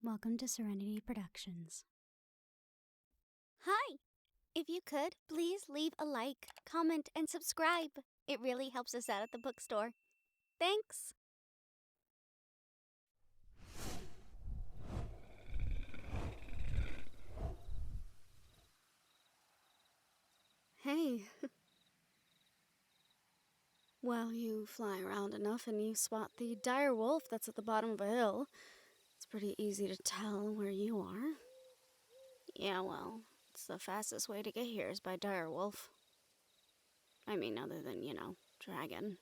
Welcome to Serenity Productions. Hi! If you could, please leave a like, comment, and subscribe. It really helps us out at the bookstore. Thanks! Hey. Well, you fly around enough and you spot the dire wolf that's at the bottom of a hill. It's pretty easy to tell where you are. Yeah, well, it's the fastest way to get here is by dire wolf. I mean, other than, dragon.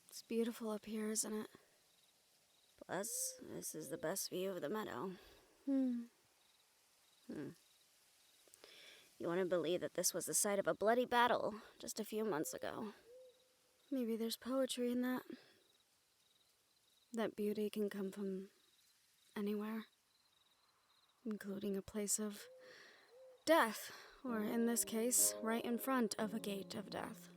It's beautiful up here, isn't it? Plus, this is the best view of the meadow. You wouldn't believe that this was the site of a bloody battle just a few months ago. Maybe there's poetry in that. That beauty can come from anywhere, including a place of death, or in this case, right in front of a gate of death.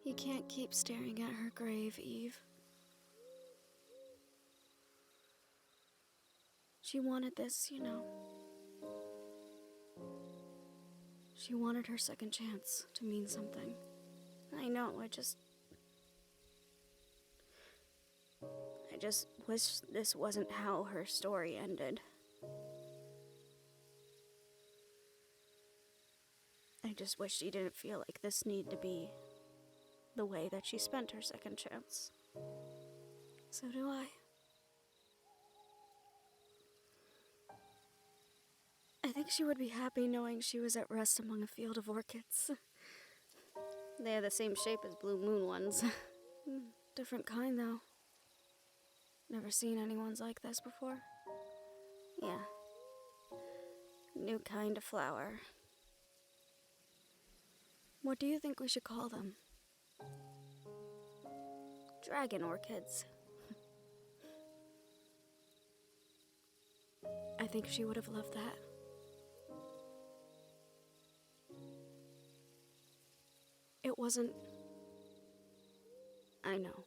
You can't keep staring at her grave, Eve. She wanted this, She wanted her second chance to mean something. I know, I just wish this wasn't how her story ended. I just wish she didn't feel like this needed to be the way that she spent her second chance. So do I. I think she would be happy knowing she was at rest among a field of orchids. They are the same shape as blue moon ones. Different kind, though. Never seen anyone's like this before. Yeah. New kind of flower. What do you think we should call them? Dragon orchids. I think she would have loved that. It wasn't... I know.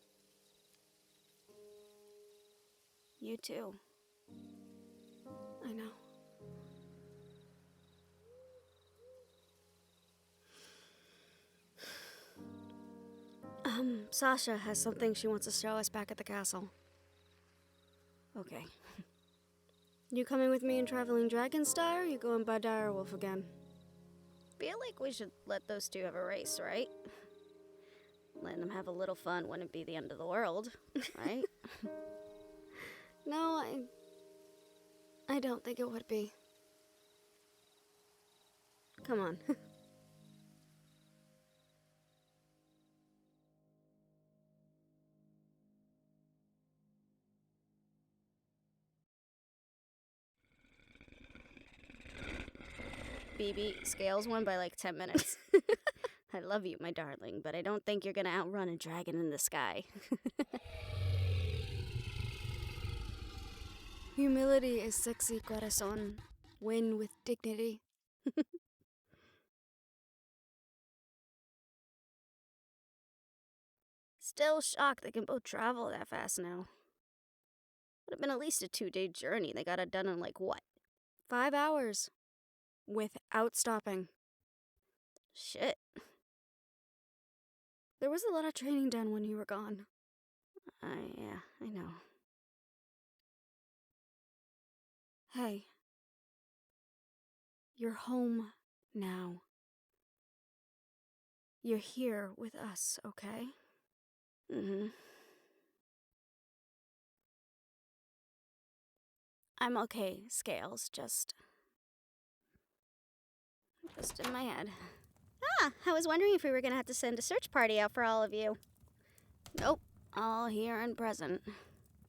You too. I know. Sasha has something she wants to show us back at the castle. Okay. You coming with me in Traveling Dragon style, or you going by Direwolf again? Feel like we should let those two have a race, right? Letting them have a little fun wouldn't be the end of the world, right? No, I don't think it would be. Come on. BB, Scales won by like 10 minutes. I love you, my darling, but I don't think you're gonna outrun a dragon in the sky. Humility is sexy, corazón. Win with dignity. Still shocked they can both travel that fast now. Would have been at least a 2-day journey. They got it done in like what? 5 hours. Without stopping. Shit. There was a lot of training done when you were gone. Yeah, I know. Hey. You're home now. You're here with us, okay? I'm okay, Scales, just in my head. I was wondering if we were gonna have to send a search party out for all of you. Nope, all here and present.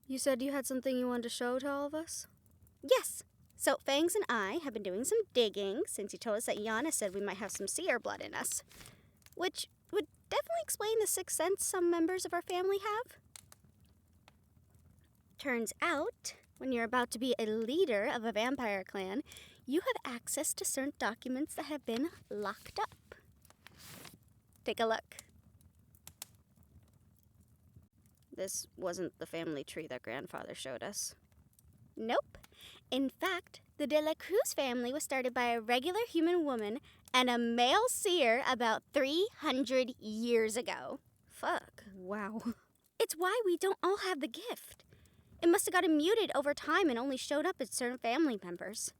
You said you had something you wanted to show to all of us? Yes. So Fangs and I have been doing some digging since you told us that Yana said we might have some seer blood in us, which would definitely explain the sixth sense some members of our family have. Turns out, when you're about to be a leader of a vampire clan, you have access to certain documents that have been locked up. Take a look. This wasn't the family tree that Grandfather showed us. Nope. In fact, the De La Cruz family was started by a regular human woman and a male seer about 300 years ago. Fuck. Wow. It's why we don't all have the gift. It must have gotten muted over time and only showed up in certain family members.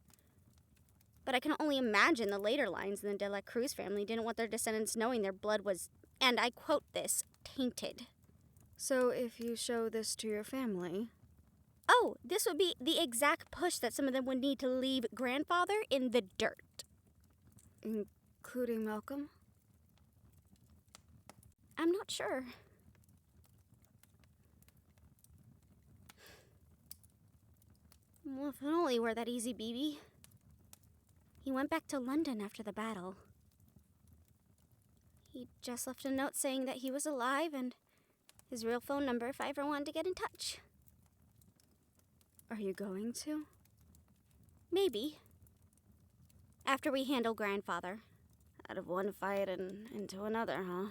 But I can only imagine the later lines in the De La Cruz family didn't want their descendants knowing their blood was, and I quote this, tainted. So if you show this to your family... Oh, this would be the exact push that some of them would need to leave Grandfather in the dirt. Including Malcolm? I'm not sure. Well, if it only were that easy, BB. He went back to London after the battle. He just left a note saying that he was alive and his real phone number if I ever wanted to get in touch. Are you going to? Maybe. After we handle Grandfather. Out of one fight and into another, huh?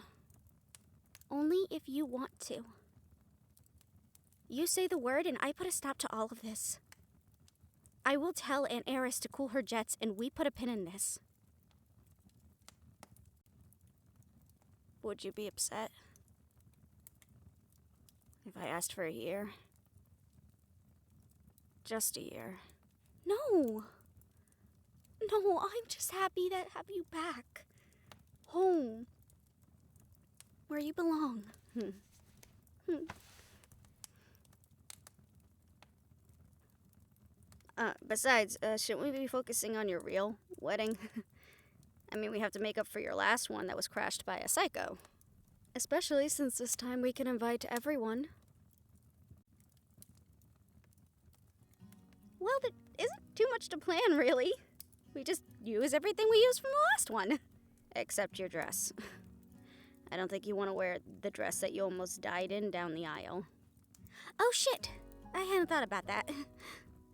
Only if you want to. You say the word and I put a stop to all of this. I will tell Aunt Eris to cool her jets and we put a pin in this. Would you be upset if I asked for a year? Just a year. No. No, I'm just happy to have you back. Home. Where you belong. Besides, shouldn't we be focusing on your real wedding? I mean, we have to make up for your last one that was crashed by a psycho. Especially since this time we can invite everyone. Well, there isn't too much to plan, really. We just use everything we used from the last one. Except your dress. I don't think you want to wear the dress that you almost died in down the aisle. Oh, shit. I hadn't thought about that.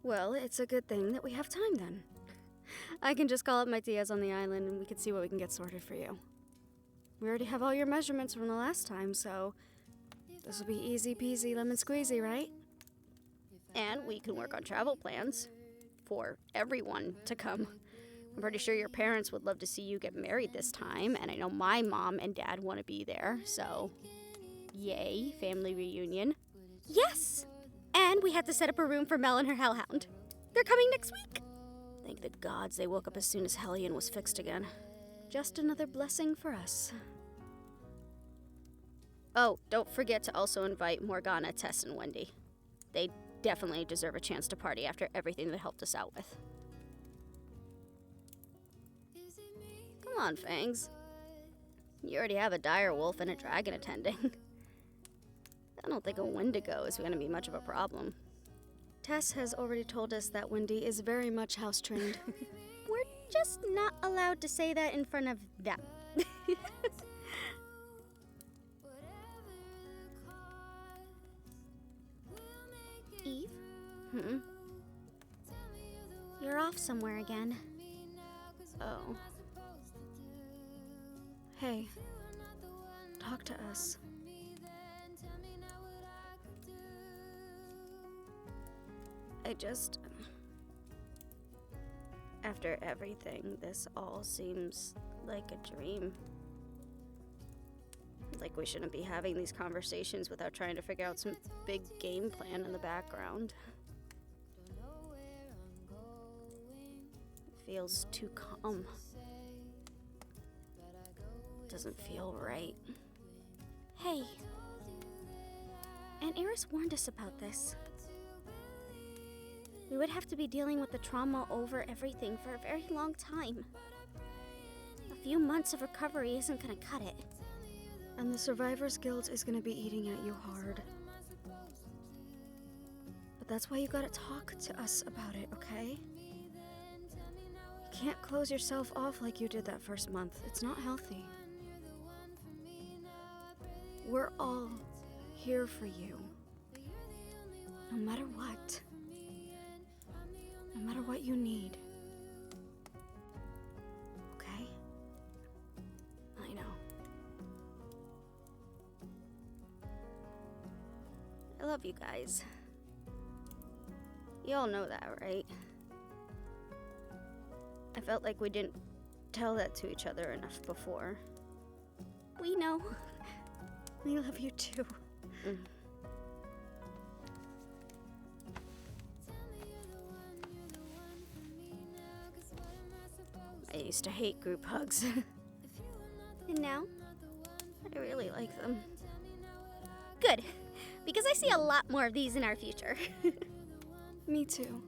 Well, it's a good thing that we have time then. I can just call up Mattias on the island and we can see what we can get sorted for you. We already have all your measurements from the last time, so this will be easy peasy lemon squeezy, right? And we can work on travel plans for everyone to come. I'm pretty sure your parents would love to see you get married this time, and I know my mom and dad want to be there, so yay, family reunion. Yes! And we had to set up a room for Mel and her hellhound. They're coming next week. Thank the gods they woke up as soon as Hellion was fixed again. Just another blessing for us. Oh, don't forget to also invite Morgana, Tess, and Wendy. They definitely deserve a chance to party after everything they helped us out with. Come on, Fangs. You already have a dire wolf and a dragon attending. I don't think a Wendigo is going to be much of a problem. Tess has already told us that Wendy is very much house-trained. We're just not allowed to say that in front of them. Eve? You're off somewhere again. Oh. Hey, talk to us. After everything, this all seems like a dream. Like we shouldn't be having these conversations without trying to figure out some big game plan in the background. It feels too calm. Doesn't feel right. Hey. Aunt Eris warned us about this. We would have to be dealing with the trauma over everything for a very long time. A few months of recovery isn't gonna cut it. And the Survivors Guild is gonna be eating at you hard. But that's why you gotta talk to us about it, okay? You can't close yourself off like you did that first month. It's not healthy. We're all here for you. No matter what. No matter what you need. love you guys. You all know that, right? I felt like we didn't tell that to each other enough before. We know. We love you too. I used to hate group hugs. And now, I really like them. Good, because I see a lot more of these in our future. Me too.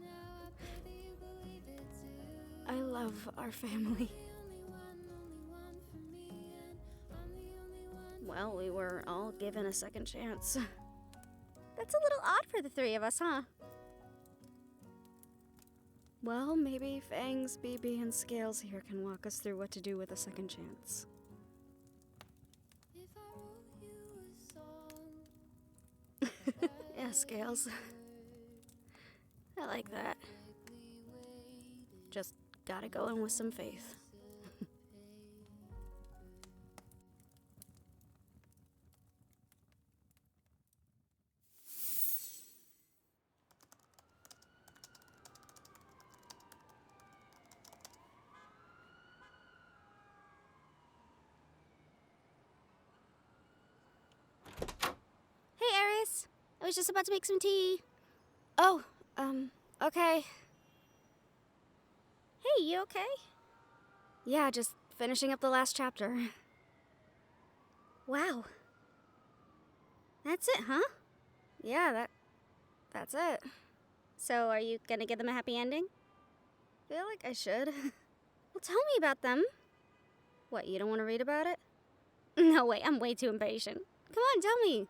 I love our family. Well, we were all given a second chance. That's a little odd for the three of us, huh? Well, maybe Fangs, BB, and Scales here can walk us through what to do with a second chance. Yeah, Scales. I like that. Just gotta go in with some faith. Hey, Aries. I was just about to make some tea. Oh, okay. Hey, you okay? Yeah, just finishing up the last chapter. Wow. That's it, huh? Yeah, that's it. So, are you gonna give them a happy ending? Feel like I should. Well, tell me about them. What, you don't want to read about it? No, wait, I'm way too impatient. Come on, tell me.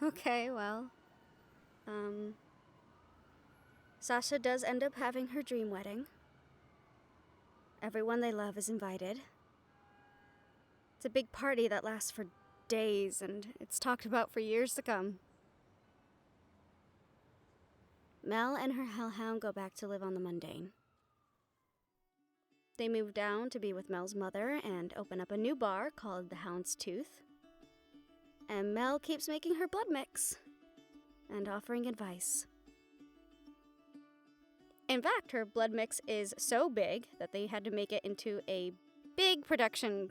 Okay, well. Sasha does end up having her dream wedding. Everyone they love is invited. It's a big party that lasts for days, and it's talked about for years to come. Mel and her hellhound go back to live on the mundane. They move down to be with Mel's mother and open up a new bar called the Hound's Tooth. And Mel keeps making her blood mix and offering advice. In fact, her blood mix is so big that they had to make it into a big production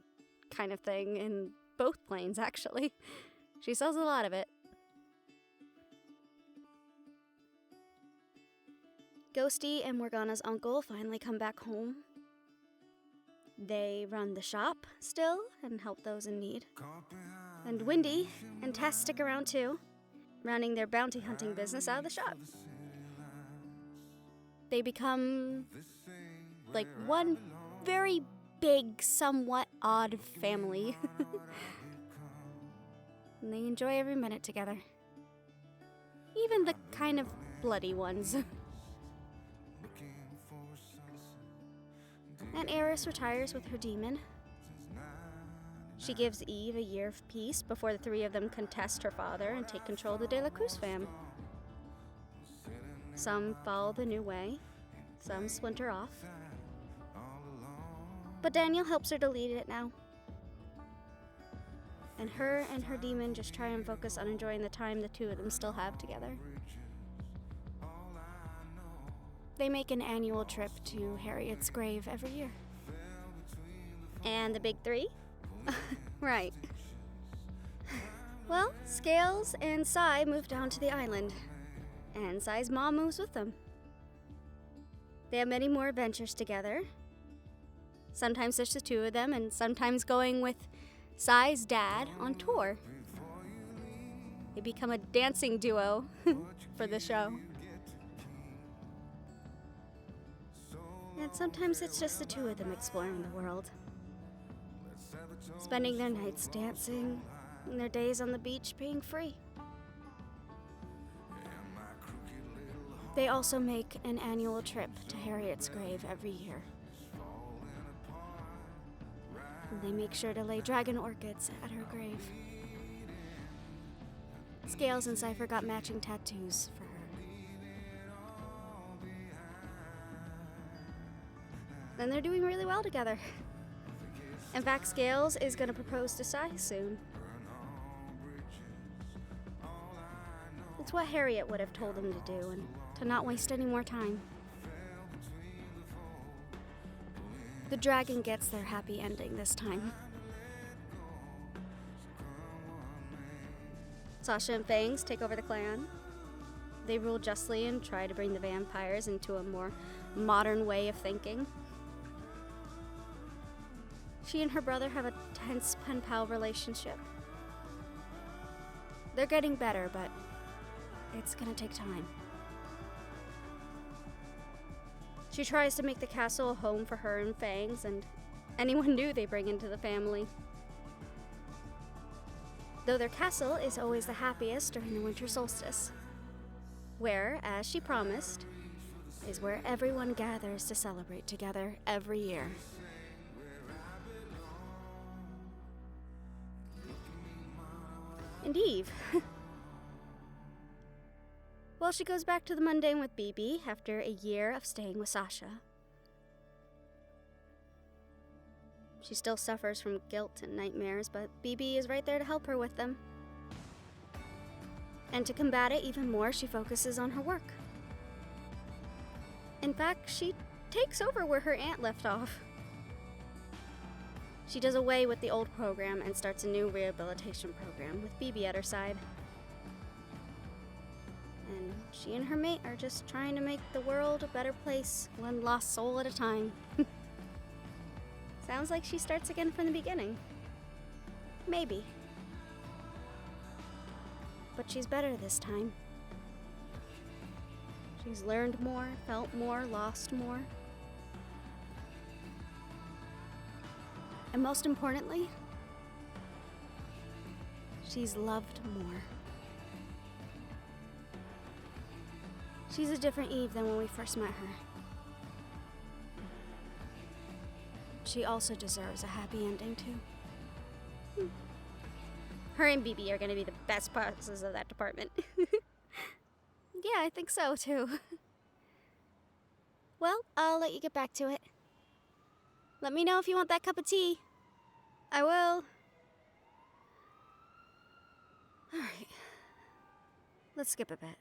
kind of thing in both planes, actually. She sells a lot of it. Ghosty and Morgana's uncle finally come back home. They run the shop still and help those in need. And Windy and Tess stick around too, running their bounty hunting business out of the shop. They become like one very big, somewhat odd family. And they enjoy every minute together. Even the kind of bloody ones. And Eris retires with her demon. She gives Eve a year of peace before the three of them contest her father and take control of the De La Cruz fam. Some follow the new way, some splinter off. But Daniel helps her to lead it now. And her demon just try and focus on enjoying the time the two of them still have together. They make an annual trip to Harriet's grave every year. And the big three? Right. Well, Scales and Sai move down to the island, and Sai's mom moves with them. They have many more adventures together. Sometimes there's the two of them, and sometimes going with Sai's dad on tour. They become a dancing duo for the show. And sometimes it's just the two of them exploring the world. Spending their nights dancing, and their days on the beach being free. They also make an annual trip to Harriet's grave every year. And they make sure to lay dragon orchids at her grave. Scales and Cypher got matching tattoos for her. And they're doing really well together. In fact, Scales is going to propose to Sai soon. It's what Harriet would have told him to do, and to not waste any more time. The dragon gets their happy ending this time. Sasha and Fangs take over the clan. They rule justly and try to bring the vampires into a more modern way of thinking. She and her brother have a tense pen-pal relationship. They're getting better, but it's gonna take time. She tries to make the castle a home for her and Fangs and anyone new they bring into the family. Though their castle is always the happiest during the winter solstice, where, as she promised, is where everyone gathers to celebrate together every year. And Eve. Well, she goes back to the mundane with BB after a year of staying with Sasha. She still suffers from guilt and nightmares, but BB is right there to help her with them. And to combat it even more, she focuses on her work. In fact, she takes over where her aunt left off. She does away with the old program and starts a new rehabilitation program with BB at her side. And she and her mate are just trying to make the world a better place, one lost soul at a time. Sounds like she starts again from the beginning. Maybe. But she's better this time. She's learned more, felt more, lost more. And most importantly, she's loved more. She's a different Eve than when we first met her. She also deserves a happy ending, too. Her and BB are gonna be the best bosses of that department. Yeah, I think so, too. Well, I'll let you get back to it. Let me know if you want that cup of tea. I will. Alright. Let's skip a bit.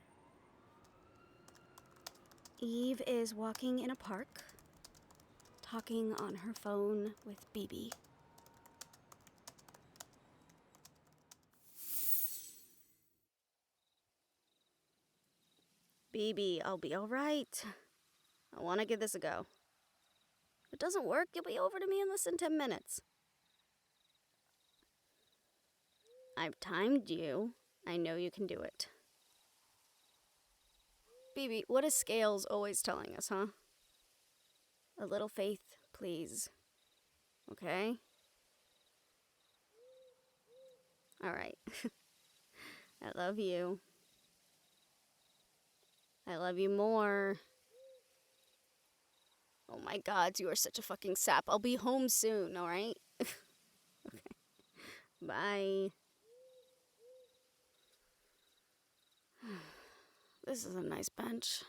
Eve is walking in a park, talking on her phone with BB. BB, I'll be alright. I want to give this a go. If it doesn't work, you'll be over to me in less than 10 minutes. I've timed you. I know you can do it. BB, what is Scales always telling us, huh? A little faith, please. Okay? Alright. I love you. I love you more. Oh my god, you are such a fucking sap. I'll be home soon, alright? Okay. Bye. This is a nice bench.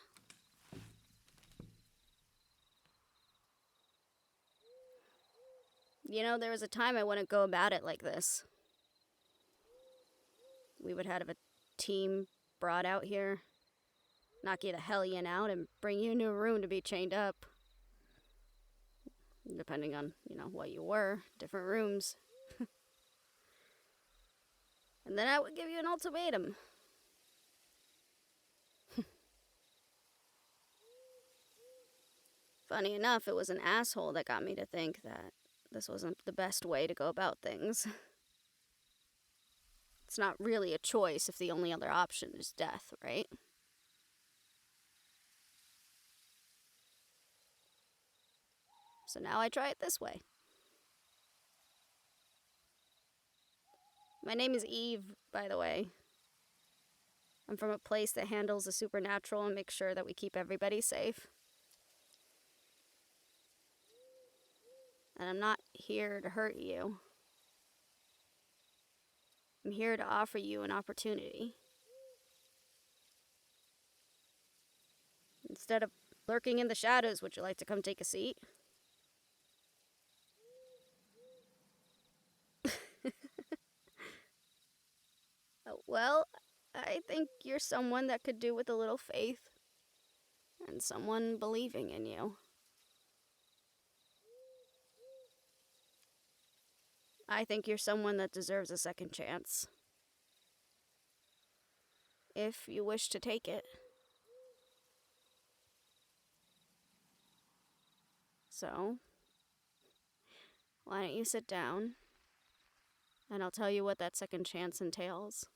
You know, there was a time I wouldn't go about it like this. We would have a team brought out here, knock you the hellion out, and bring you into a room to be chained up. Depending on, what you were, different rooms. And then I would give you an ultimatum. Funny enough, it was an asshole that got me to think that this wasn't the best way to go about things. It's not really a choice if the only other option is death, right? So now I try it this way. My name is Eve, by the way. I'm from a place that handles the supernatural and makes sure that we keep everybody safe. And I'm not here to hurt you. I'm here to offer you an opportunity. Instead of lurking in the shadows, would you like to come take a seat? Well, I think think you're someone that could do with a little faith. And someone believing in you. I think you're someone that deserves a second chance. If you wish to take it. So, why don't you sit down, and I'll tell you what that second chance entails.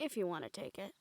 If you want to take it.